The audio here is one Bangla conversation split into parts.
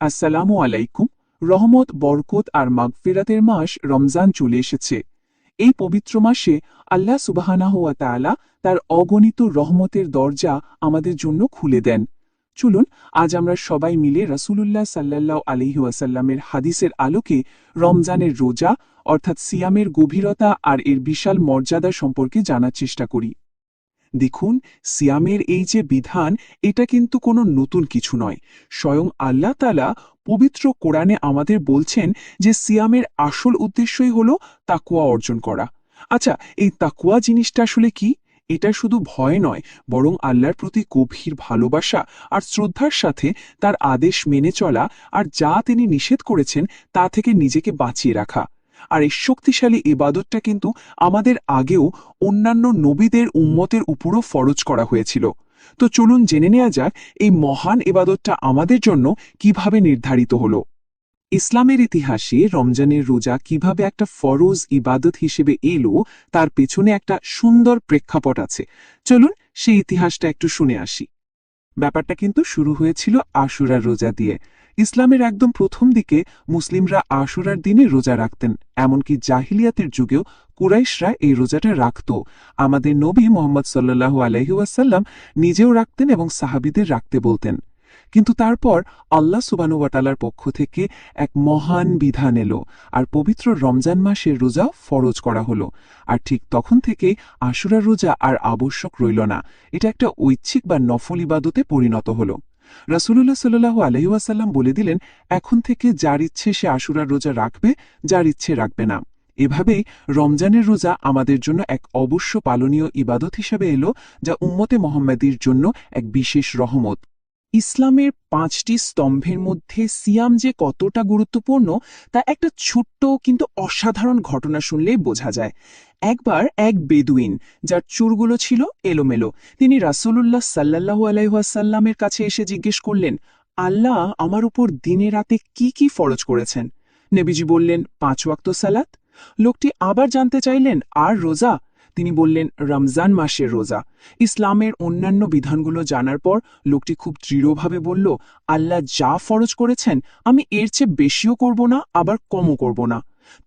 আসসালামু আলাইকুম। রহমত, বরকত আর মাগফিরাতের মাস রমজান চলে এসেছে। এই পবিত্র মাসে আল্লাহ সুবহানাহু ওয়া তাআলা তার অগণিত রহমতের দরজা আমাদের জন্য খুলে দেন। চলুন আজ আমরা সবাই মিলে রাসূলুল্লাহ সাল্লাল্লাহু আলাইহি ওয়াসাল্লামের হাদিসের আলোকে রমজানের রোজা অর্থাৎ সিয়ামের গভীরতা আর এর বিশাল মর্যাদা সম্পর্কে জানার চেষ্টা করি। দেখুন, সিয়ামের এই যে বিধান, এটা কিন্তু কোনো নতুন কিছু নয়। স্বয়ং আল্লাহ তাআলা পবিত্র কোরআনে আমাদের বলছেন যে সিয়ামের আসল উদ্দেশ্যই হলো তাকওয়া অর্জন করা। আচ্ছা, এই তাকওয়া জিনিসটা আসলে কি? এটা শুধু ভয় নয়, বরং আল্লাহর প্রতি গভীর ভালোবাসা আর শ্রদ্ধার সাথে তার আদেশ মেনে চলা, আর যা তিনি নিষেধ করেছেন তা থেকে নিজেকে বাঁচিয়ে রাখা। আর এই শক্তিশালী ইবাদতটা কিন্তু আমাদের আগেও অন্যান্য নবীদের উম্মতের উপরও ফরজ করা হয়েছিল। তো চলুন জেনে নেওয়া যাক এই মহান ইবাদতটা আমাদের জন্য কিভাবে নির্ধারিত হলো। ইসলামের ইতিহাসে রমজানের রোজা কিভাবে একটা ফরজ ইবাদত হিসেবে এলো, তার পেছনে একটা সুন্দর প্রেক্ষাপট আছে। চলুন সেই ইতিহাসটা একটু শুনে আসি। ব্যাপারটা কিন্তু শুরু হয়েছিল আশুরার রোজা দিয়ে। ইসলামের একদম প্রথম দিকে মুসলিমরা আশুরার দিনে রোজা রাখতেন। এমনকি জাহিলিয়াতের যুগেও কুরাইশরা এই রোজাটা রাখত। আমাদের নবী মোহাম্মদ সাল্লাল্লাহু আলাইহি ওয়াসাল্লাম নিজেও রাখতেন এবং সাহাবীদের রাখতে বলতেন। কিন্তু তারপর আল্লাহ সুবহানাহু ওয়া তাআলার পক্ষ থেকে এক মহান বিধান এলো, আর পবিত্র রমজান মাসের রোজা ফরজ করা হলো। আর ঠিক তখন থেকেই আশুরার রোজা আর আবশ্যক রইল না, এটা একটা ঐচ্ছিক বা নফল ইবাদতে পরিণত হলো। রাসূলুল্লাহ সাল্লাল্লাহু আলাইহি ওয়াসাল্লাম বলে দিলেন, এখন থেকে যার ইচ্ছে সে আশুরার রোজা রাখবে, যার ইচ্ছে রাখবে না। এভাবেই রমজানের রোজা আমাদের জন্য এক অবশ্য পালনীয় ইবাদত হিসেবে এলো, যা উম্মতে মুহাম্মাদীর জন্য এক বিশেষ রহমত। ইসলামের ৫টি স্তম্ভের মধ্যে সিয়াম যে কতটা গুরুত্বপূর্ণ তা একটা ছোট্ট কিন্তু অসাধারণ ঘটনা শুনলেই বোঝা যায়। একবার এক বেদুইন, যার চুলগুলো ছিল এলোমেলো, তিনি রাসূলুল্লাহ সাল্লাল্লাহু আলাইহি ওয়াসাল্লামের কাছে এসে জিজ্ঞেস করলেন, আল্লাহ আমার উপর দিনে রাতে কি কি ফরজ করেছেন? নবীজি বললেন, ৫ ওয়াক্ত সালাত। লোকটি আবার জানতে চাইলেন, আর রোজা? তিনি বললেন, রমজান মাসের রোজা। ইসলামের অন্যান্য বিধানগুলো জানার পর লোকটি খুব দৃঢ়ভাবে বলল, আল্লাহ যা ফরজ করেছেন আমি এর চেয়ে বেশিও করব না, আবার কমও করব না।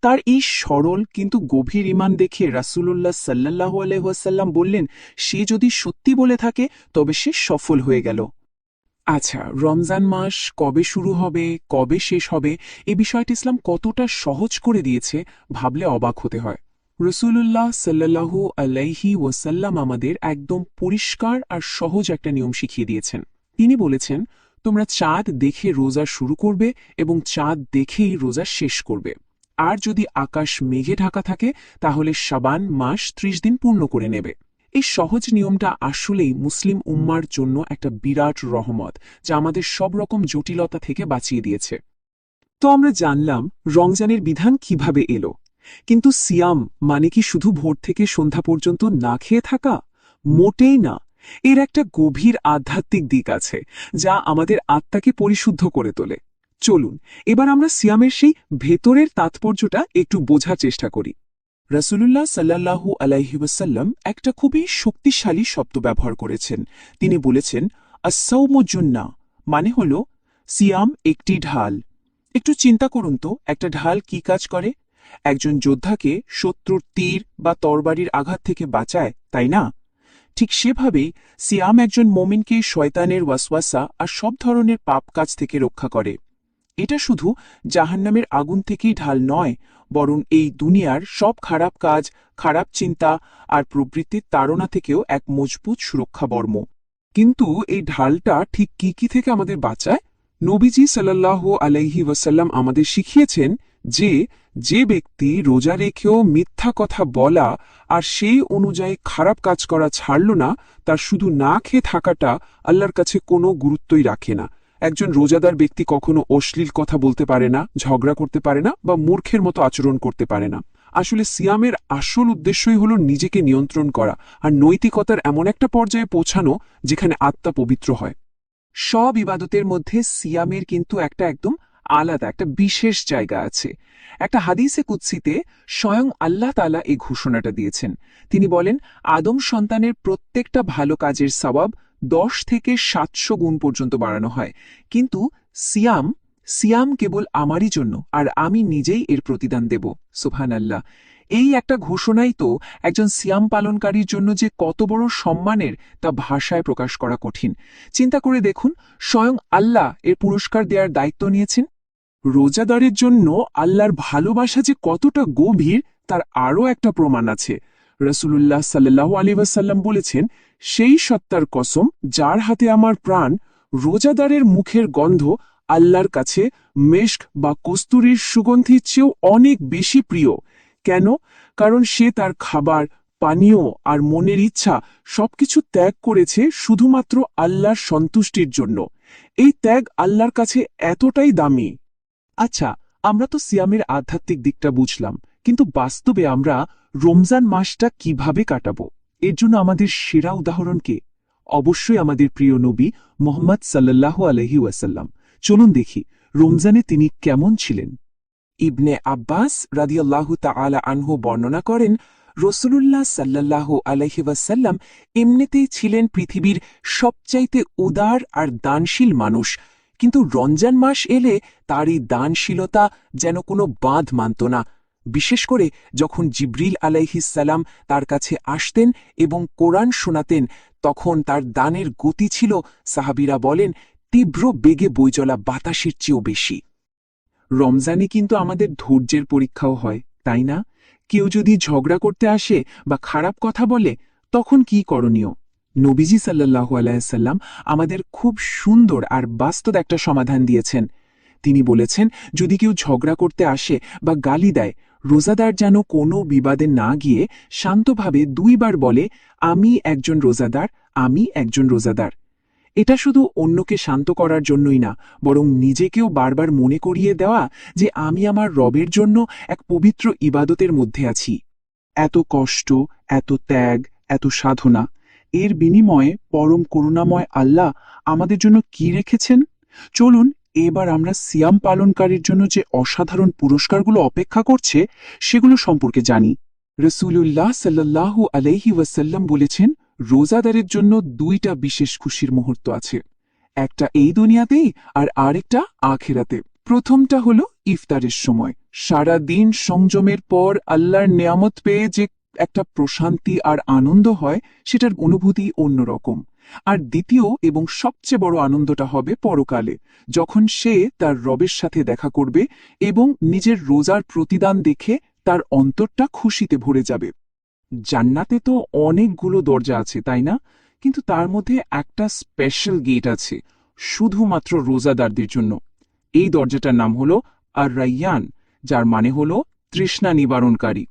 তার এই সরল কিন্তু গভীর ঈমান দেখে রাসূলুল্লাহ সাল্লাল্লাহু আলাইহি ওয়াসাল্লাম বললেন, সে যদি সত্যি বলে থাকে তবে সে সফল হয়ে গেল। আচ্ছা, রমজান মাস কবে শুরু হবে, কবে শেষ হবে, এ বিষয়টি ইসলাম কতটা সহজ করে দিয়েছে ভাবলে অবাক হতে হয়। রাসূলুল্লাহ সাল্লাল্লাহু আলাইহি ওয়াসাল্লাম আমাদের একদম পরিষ্কার আর সহজ একটা নিয়ম শিখিয়ে দিয়েছেন। তিনি বলেছেন, তোমরা চাঁদ দেখে রোজা শুরু করবে এবং চাঁদ দেখেই রোজা শেষ করবে। আর যদি আকাশ মেঘে ঢাকা থাকে তাহলে শাবান মাস ৩০ দিন পূর্ণ করে নেবে। এই সহজ নিয়মটা আসলেই মুসলিম উম্মার জন্য একটা বিরাট রহমত, যা আমাদের সব রকম জটিলতা থেকে বাঁচিয়ে দিয়েছে। তো আমরা জানলাম রমজানের বিধান কিভাবে এলো, কিন্তু সিয়াম মানে কি শুধু ভোর থেকে সন্ধ্যা পর্যন্ত না খেয়ে থাকা? মোটেই না। এর একটা গভীর আধ্যাত্মিক দিক আছে, যা আমাদের আত্মাকে পরিশুদ্ধ করে তোলে। চলুন এবার আমরা সিয়ামের সেই ভেতরের তাৎপর্যটা একটু বোঝার চেষ্টা করি। রাসূলুল্লাহ সাল্লাল্লাহু আলাইহি ওয়াসাল্লাম একটা খুবই শক্তিশালী শব্দ ব্যবহার করেছেন। তিনি বলেছেন, আস-সাওমু জুন্নাহ, মানে হলো সিয়াম একটি ঢাল। একটু চিন্তা করুন তো, একটা ঢাল কি কাজ করে? একজন যোদ্ধাকে শত্রুর তীর বা তরবারির আঘাত থেকে বাঁচায়, তাই না? ঠিক সেভাবেই সিয়াম একজন মুমিনকে শয়তানের ওয়াসওয়াসা আর সব ধরনের পাপ কাজ থেকে রক্ষা করে। এটা শুধু জাহান্নামের আগুন থেকেই ঢাল নয়, বরং এই দুনিয়ার সব খারাপ কাজ, খারাপ চিন্তা আর প্রবৃত্তির তাড়না থেকেও এক মজবুত সুরক্ষা বর্ম। কিন্তু এই ঢালটা ঠিক কি কি থেকে আমাদের বাঁচায়? নবীজি সাল্লাল্লাহু আলাইহি ওয়াসাল্লাম আমাদের শিখিয়েছেন যে যে ব্যক্তি রোজা রেখেও মিথ্যা কথা বলা আর সেই অনুযায়ী খারাপ কাজ করা ছাড়ল না, তার শুধু না খেয়ে থাকাটা আল্লাহর কাছে কোনো গুরুত্বই রাখে না। একজন রোজাদার ব্যক্তি কখনো অশ্লীল কথা বলতে পারে না, ঝগড়া করতে পারে না বা মূর্খের মতো আচরণ করতে পারে না। আসলে সিয়ামের আসল উদ্দেশ্যই হলো নিজেকে নিয়ন্ত্রণ করা আর নৈতিকতার এমন একটা পর্যায়ে পৌঁছানো যেখানে আত্মা পবিত্র হয়। সব ইবাদতের মধ্যে সিয়ামের কিন্তু একটা একদম আলাদা একটা বিশেষ জায়গা আছে। একটা হাদিসে কুদসিতে স্বয়ং আল্লাহ তাআলা এই ঘোষণাটা দিয়েছেন। তিনি বলেন, আদম সন্তানের প্রত্যেকটা ভালো কাজের সওয়াব ১০ থেকে ৭০০ গুণ পর্যন্ত বাড়ানো হয়, কিন্তু সিয়াম সিয়াম কেবল আমারই জন্য, আর আমি নিজেই এর প্রতিদান দেব। সুবহানাল্লাহ। এই একটা ঘোষণাই তো একজন সিয়াম পালনকারীর জন্য যে কত বড় সম্মানের, তা ভাষায় প্রকাশ করা কঠিন। চিন্তা করে দেখুন, স্বয়ং আল্লাহ এর পুরস্কার দেওয়ার দায়িত্ব নিয়েছেন। রোজাদারের জন্য আল্লাহর ভালোবাসা যে কতটা গভীর, তার আরও একটা প্রমাণ আছে। রাসূলুল্লাহ সাল্লাল্লাহু আলাইহি ওয়াসাল্লাম বলেছেন, সেই সত্তার কসম যার হাতে আমার প্রাণ, রোজাদারের মুখের গন্ধ আল্লাহর কাছে মেশক বা কস্তুরীর সুগন্ধির চেয়েও অনেক বেশি প্রিয়। কেন? কারণ সে তার খাবার, পানীয় আর মনের ইচ্ছা সবকিছু ত্যাগ করেছে শুধুমাত্র আল্লাহর সন্তুষ্টির জন্য। এই ত্যাগ আল্লাহর কাছে এতটাই দামি। আচ্ছা, আমরা তো সিয়ামের আধ্যাত্মিক দিকটা বুঝলাম, কিন্তু বাস্তবে আমরা রমজান মাসটা কিভাবে কাটাবো? এর জন্য আমাদের সেরা উদাহরণ কে? অবশ্যই আমাদের প্রিয় নবী মুহাম্মদ সাল্লাল্লাহু আলাইহি ওয়াসাল্লাম। চলুন দেখি রমজানে তিনি কেমন ছিলেন। ইবনে আব্বাস রাদিয়াল্লাহু তাআলা আনহু বর্ণনা করেন, রাসূলুল্লাহ সাল্লাল্লাহু আলাইহি ওয়াসাল্লাম এমনিতেই ছিলেন পৃথিবীর সবচাইতে উদার আর দানশীল মানুষ, কিন্তু রমজান মাস এলে তার এই দানশীলতা যেন কোনো বাঁধ মানত না। বিশেষ করে যখন জিবরিল আলাইহিস সালাম তার কাছে আসতেন এবং কোরআন শোনাতেন, তখন তার দানের গতি ছিল, সাহাবীরা বলেন, তীব্র বেগে বয়ে চলা বাতাসের চেয়েও বেশি। রমজানে কিন্তু আমাদের ধৈর্যের পরীক্ষাও হয়, তাই না? কেউ যদি ঝগড়া করতে আসে বা খারাপ কথা বলে, তখন কি করণীয়? নবীজি সাল্লাল্লাহু আলাইহি সাল্লাম আমাদের খুব সুন্দর আর বাস্তব একটা সমাধান দিয়েছেন। তিনি বলেছেন, যদি কেউ ঝগড়া করতে আসে বা গালি দেয়, রোজাদার যেন কোনো বিবাদে না গিয়ে শান্তভাবে 2 বার বলে, আমি একজন রোজাদার, আমি একজন রোজাদার। এটা শুধু অন্যকে শান্ত করার জন্যই না, বরং নিজেকেও বারবার মনে করিয়ে দেওয়া যে আমি আমার রবের জন্য এক পবিত্র ইবাদতের মধ্যে আছি। এত কষ্ট, এত ত্যাগ, এত সাধনা, এর বিনিময়ে পরম করুণাময় আল্লাহ আমাদের জন্য কি রেখেছেন? চলুন এবার আমরা সিয়াম পালনকারীর জন্য যে অসাধারণ পুরস্কারগুলো অপেক্ষা করছে সেগুলো সম্পর্কে জানি। রাসূলুল্লাহ সাল্লাল্লাহু আলাইহি ওয়াসাল্লাম বলেছেন, রোজাদারের জন্য 2টা বিশেষ খুশির মুহূর্ত আছে, একটা এই দুনিয়াতেই আর আরেকটা আখিরাতে। প্রথমটা হলো ইফতারের সময়। সারা দিন সংযমের পর আল্লাহর নেয়ামত পেয়ে যে একটা প্রশান্তি আর আনন্দ হয়, সেটার অনুভূতি অন্যরকম। আর দ্বিতীয় এবং সবচেয়ে বড় আনন্দটা হবে পরকালে, যখন সে তার রবের সাথে দেখা করবে এবং নিজের রোজার প্রতিদান দেখে তার অন্তরটা খুশিতে ভরে যাবে। জান্নাতে তো অনেকগুলো দরজা আছে, তাই না? কিন্তু তার মধ্যে একটা স্পেশাল গেট আছে শুধুমাত্র রোজাদারদের জন্য। এই দরজাটার নাম হলো আর রাইয়ান, যার মানে হলো তৃষ্ণা নিবারণকারী।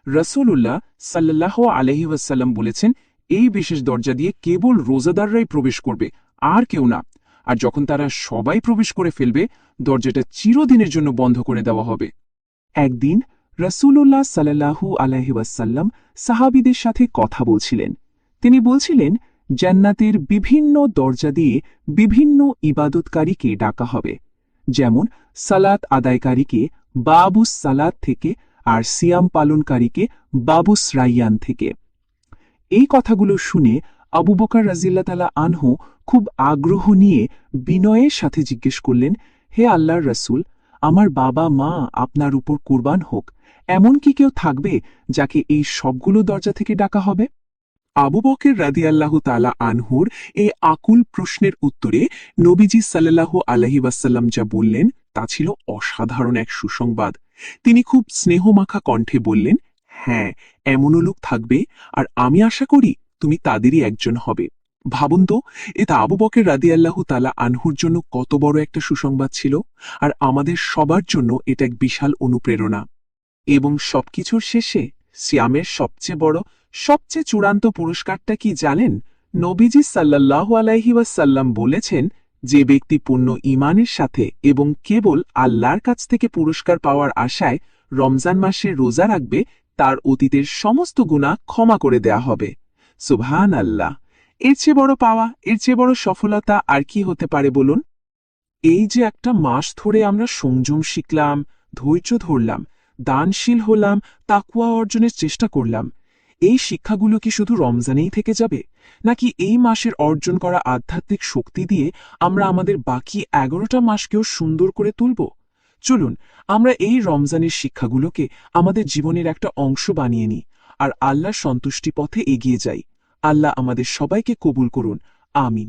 রাসূলুল্লাহ সাল্লাল্লাহু আলাইহি ওয়াসাল্লাম বলেছেন, এই বিশেষ দরজা দিয়ে কেবল রোজাদাররাই প্রবেশ করবে, আর কেউ না। আর যখন তারা সবাই প্রবেশ করে ফেলবে, দরজাটা চিরদিনের জন্য বন্ধ করে দেওয়া হবে। একদিন রাসূলুল্লাহ সাল্লাল্লাহু আলাইহি ওয়াসাল্লাম সাহাবীদের সাথে কথা বলছিলেন। তিনি বলছিলেন, জান্নাতের বিভিন্ন দরজা দিয়ে বিভিন্ন ইবাদতকারীকে ডাকা হবে, যেমন সালাত আদায়কারীকে বাবুস সালাত থেকে আর সিয়াম পালনকারীকে বাবুস রাইয়ান থেকে। এই কথাগুলো শুনে আবু বকর রাদিয়াল্লাহু তাআলা আনহু খুব আগ্রহ নিয়ে বিনয়ের সাথে জিজ্ঞেস করলেন, হে আল্লাহর রাসূল, আমার বাবা মা আপনার উপর কুরবান হোক, এমন কি কেউ থাকবে যাকে এই সবগুলো দরজা থেকে ডাকা হবে? আবু বকর রাদিয়াল্লাহু তাআলা আনহুর এই আকুল প্রশ্নের উত্তরে নবীজি সাল্লাল্লাহু আলাইহি ওয়াসাল্লাম যা বললেন তা ছিল অসাধারণ এক সুসংবাদ। তিনি খুব স্নেহমাখা কণ্ঠে বললেন, হ্যাঁ, এমনও লোক থাকবে, আর আমি আশা করি তুমি তাদেরই একজন হবে। ভাবুন তো, এটা আবু বকর রাদিয়াল্লাহু তাআলা আনহুর জন্য কত বড় একটা সুসংবাদ ছিল, আর আমাদের সবার জন্য এটা এক বিশাল অনুপ্রেরণা। এবং সবকিছুর শেষে সিয়ামের সবচেয়ে বড়, সবচেয়ে চূড়ান্ত পুরস্কারটা কি জানেন? নবীজি সাল্লাল্লাহু আলাইহি ওয়াসাল্লাম বলেছেন, যে ব্যক্তি পূর্ণ ঈমানের সাথে এবং কেবল আল্লাহর কাছ থেকে পুরস্কার পাওয়ার আশায় রমজান মাসে রোজা রাখবে, তার অতীতের সমস্ত গুনাহ ক্ষমা করে দেয়া হবে। সুবহানাল্লাহ! এর চেয়ে বড় পাওয়া, এর চেয়ে বড় সফলতা আর কি হতে পারে বলুন? এই যে একটা মাস ধরে আমরা সংযম শিখলাম, ধৈর্য ধরলাম, দানশীল হলাম, তাকওয়া অর্জনের চেষ্টা করলাম, এই শিক্ষাগুলো কি শুধু রমজানেই থেকে যাবে, নাকি এই মাসের অর্জন করা আধ্যাত্মিক শক্তি দিয়ে আমরা আমাদের বাকি 11টা মাসকেও সুন্দর করে তুলব? চলুন আমরা এই রমজানের শিক্ষাগুলোকে আমাদের জীবনের একটা অংশ বানিয়ে নিই আর আল্লাহর সন্তুষ্টি পথে এগিয়ে যাই। আল্লাহ আমাদের সবাইকে কবুল করুন। আমিন।